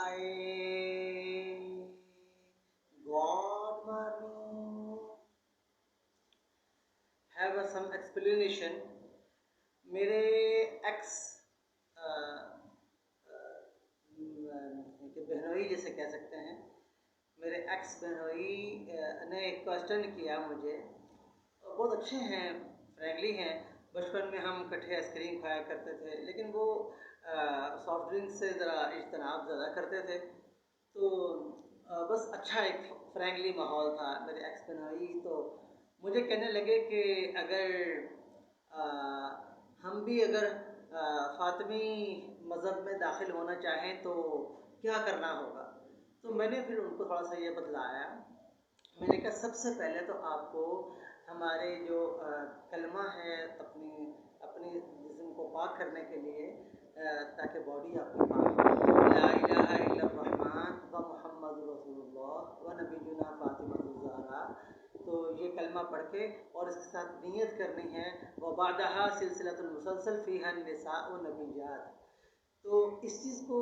Hi, good morning. Have some explanation. मेरे x के बहनोई जिसे कह सकते हैं, मेरे एक्स बहनोई ने एक क्वेश्चन किया मुझे। बहुत अच्छे हैं, फ्रेंडली हैं। बचपन में हम इकट्ठे आइसक्रीम खाया करते थे, लेकिन वो सॉफ्ट ड्रिंक से ज़रा इज्तनाब ज़्यादा करते थे। तो बस अच्छा एक फ्रेंडली माहौल था। मेरे एक्स बहनोई तो मुझे कहने लगे कि अगर हम भी अगर फ़ातिमी मज़हब में दाखिल होना चाहें तो क्या करना होगा। तो मैंने फिर उनको थोड़ा सा ये बतलाया। मैंने कहा सबसे पहले तो आपको हमारे जो कलमा है अपनी अपनी जिस्म को पाक करने के लिए, ताकि बॉडी आपकी पाक हो, ला इलाहा इल्लल्लाह व मुहम्मद रसूलुल्लाह व नबीयुना फातिमा ज़हरा। तो ये कलमा पढ़ के और इसके साथ नियत करनी है, व बादहा सिलसिलतुल मुसलसल फ़ीहा निसा व नबिय्यात। तो इस चीज़ को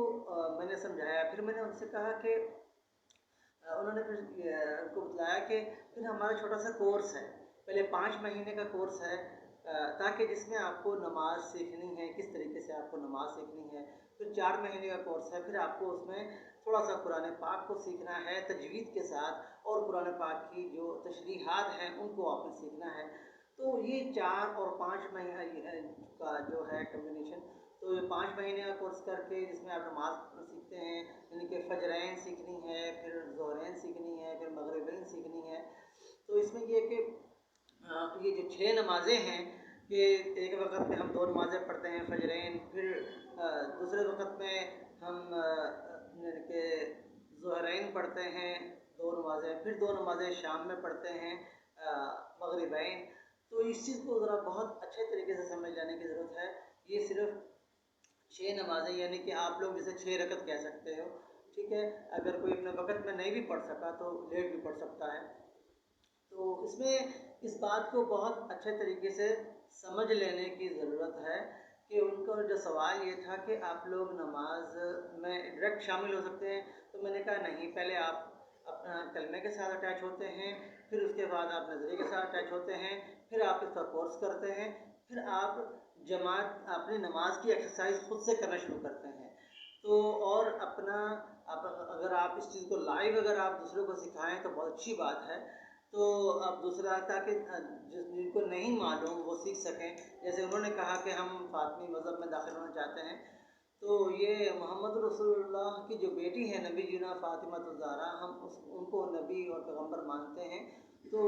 मैंने समझाया। फिर मैंने उनसे कहा कि उन्होंने फिर उनको बताया कि फिर हमारा छोटा सा कोर्स है, पहले 5 महीने का कोर्स है, ताकि जिसमें आपको नमाज सीखनी है, किस तरीके से आपको नमाज सीखनी है। फिर 4 महीने का कोर्स है, फिर आपको उसमें थोड़ा सा कुरान पाक को सीखना है तजवीद के साथ, और कुरान पाक की जो तशरीहात हैं उनको आपने सीखना है। तो ये 4 और 5 महीने का जो है कम्बिनेशन, तो ये 5 महीने का कोर्स करके जिसमें आप नमाज सीखते हैं, यानी कि फजरैन सीखनी है, फिर ज़ोहरैन सीखनी है, फिर मगरिबैन सीखनी है। तो इसमें ये कि ये जो 6 नमाज़ें हैं कि एक वक्त में हम 2 नमाज़ें पढ़ते हैं फजरैन, फिर दूसरे वक्त में हम यानी कि ज़ोहरैन पढ़ते हैं 2 नमाज़ें, फिर 2 नमाज़ें शाम में पढ़ते हैं मगरिबैन। तो इस चीज़ को ज़रा बहुत अच्छे तरीके से समझ लेने की ज़रूरत है। ये सिर्फ 6 नमाज़ें, यानी कि आप लोग जिसे 6 रकत कह सकते हो, ठीक है। अगर कोई अपने वक़्त में नहीं भी पढ़ सका तो लेट भी पढ़ सकता है। तो इसमें इस बात को बहुत अच्छे तरीके से समझ लेने की ज़रूरत है कि उनका जो सवाल ये था कि आप लोग नमाज में डायरेक्ट शामिल हो सकते हैं। तो मैंने कहा नहीं, पहले आप अपना कलमे के साथ अटैच होते हैं, फिर उसके बाद आप नज़रिए के साथ अटैच होते हैं, फिर आप इसका कोर्स करते हैं, फिर आप जमात अपनी नमाज की एक्सरसाइज खुद से करना शुरू करते हैं। तो और अपना अगर आप इस चीज़ को लाइव अगर आप दूसरों को सिखाएं तो बहुत अच्छी बात है। तो अब दूसरा, ताकि जिनको नहीं मालूम वो सीख सकें। जैसे उन्होंने कहा कि हम फातिमी मज़हब में दाखिल होना चाहते हैं, तो ये मोहम्मद रसूलुल्लाह की जो बेटी है नबीयुना फातिमा ज़हरा, हम उनको नबी और पैगम्बर मानते हैं। तो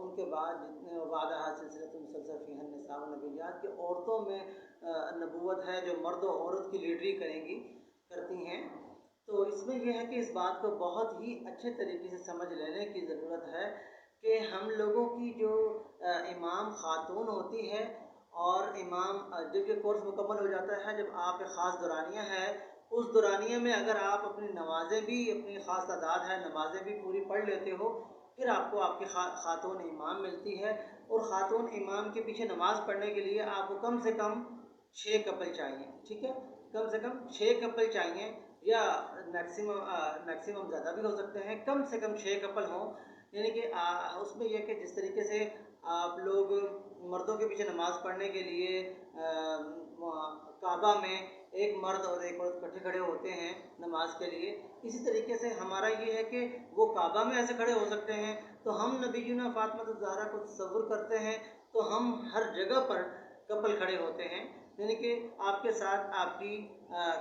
उनके बाद जितने वादा सिलसिलतुल मुसलसल फ़ीहा निसा व नबिय्यात की औरतों में नबूवत है, जो मर्द और औरत की लीडरी करती हैं। तो इसमें यह है कि इस बात को बहुत ही अच्छे तरीके से समझ लेने की ज़रूरत है कि हम लोगों की जो इमाम ख़ातून होती है, और इमाम जब ये कोर्स मुकम्मल हो जाता है, जब आप एक ख़ास दौरानिया है, उस दौरानिया में अगर आप अपनी नमाज़ें भी, अपनी ख़ास तादाद है नमाज़ें भी पूरी पढ़ लेते हो, फिर आपको आपकी ख़ातून इमाम मिलती है। और ख़ातून इमाम के पीछे नमाज़ पढ़ने के लिए आपको कम से कम 6 कपल चाहिए, ठीक है। कम से कम 6 कपल चाहिए, या मैक्सिमम ज़्यादा भी हो सकते हैं, कम से कम 6 कपल हों। यानी कि उसमें यह कि जिस तरीके से आप लोग मर्दों के पीछे नमाज़ पढ़ने के लिए काबा में एक मर्द और एक औरत इकट्ठे खड़े होते हैं नमाज के लिए, इसी तरीके से हमारा ये है कि वो काबा में ऐसे खड़े हो सकते हैं। तो हम नबीयुना फातिमा ज़हरा को तसव्वुर करते हैं, तो हम हर जगह पर कपल खड़े होते हैं। यानी कि आपके साथ आपकी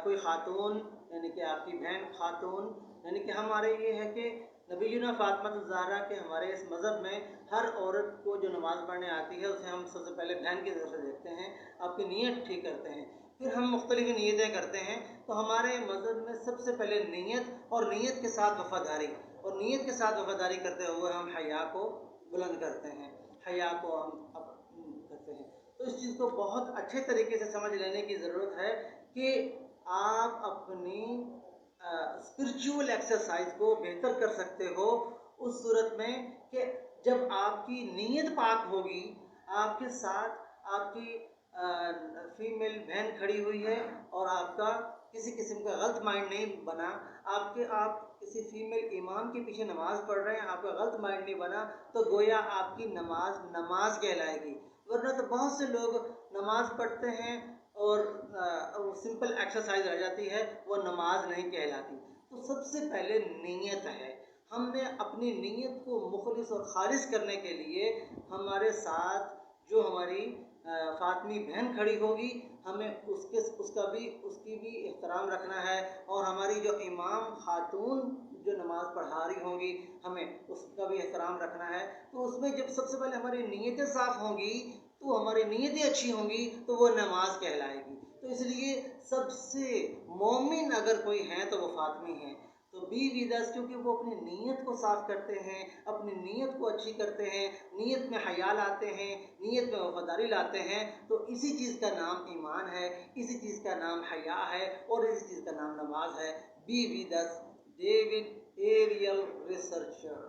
कोई ख़ातून, यानी कि आपकी बहन ख़ातून, यानी कि हमारे ये है कि नबीयुना फातिमा ज़हरा के हमारे इस मज़हब में हर औरत को जो नमाज़ पढ़ने आती है उसे हम सबसे पहले बहन की तरफ से देखते हैं, आपकी नीयत ठीक करते हैं, फिर हम मुख्तलिफ़ नीयतें करते हैं। तो हमारे मज़हब में सबसे पहले नीयत, और नीयत के साथ वफ़ादारी, और नीयत के साथ वफ़ादारी करते हुए हम हया को बुलंद करते हैं, हया को हम करते हैं। तो इस चीज़ को बहुत अच्छे तरीके से समझ लेने की ज़रूरत है कि आप अपनी स्पिरिचुअल एक्सरसाइज को बेहतर कर सकते हो उस सूरत में कि जब आपकी नीयत पाक होगी, आपके साथ आपकी फीमेल बहन खड़ी हुई है और आपका किसी किस्म का गलत माइंड नहीं बना, आप किसी फीमेल इमाम के पीछे नमाज पढ़ रहे हैं, आपका गलत माइंड नहीं बना, तो गोया आपकी नमाज नमाज कहलाएगी। वरना तो बहुत से लोग नमाज पढ़ते हैं और सिंपल एक्सरसाइज रह जाती है, वो नमाज नहीं कहलाती। तो सबसे पहले नीयत है। हमने अपनी नीयत को मुखलिस और खालिस करने के लिए हमारे साथ जो हमारी फातमी बहन खड़ी होगी, हमें उसकी भी एहतराम रखना है, और हमारी जो इमाम खातून जो नमाज़ पढ़ा रही होंगी, हमें उसका भी एहतराम रखना है। तो उसमें जब सबसे पहले हमारी नीयतें साफ़ होंगी, तो हमारी नीयतें अच्छी होंगी, तो वो नमाज कहलाएगी। तो इसलिए सबसे मोमिन अगर कोई है तो वो फातमी है। तो बी विद अस, क्योंकि वो अपनी नीयत को साफ़ करते हैं, अपनी नीयत को अच्छी करते हैं, नीयत में हया लाते हैं, नीयत में वफादारी लाते हैं। तो इसी चीज़ का नाम ईमान है, इसी चीज़ का नाम हया है, और इसी चीज़ का नाम नमाज है। Be with us, David Ariel researcher.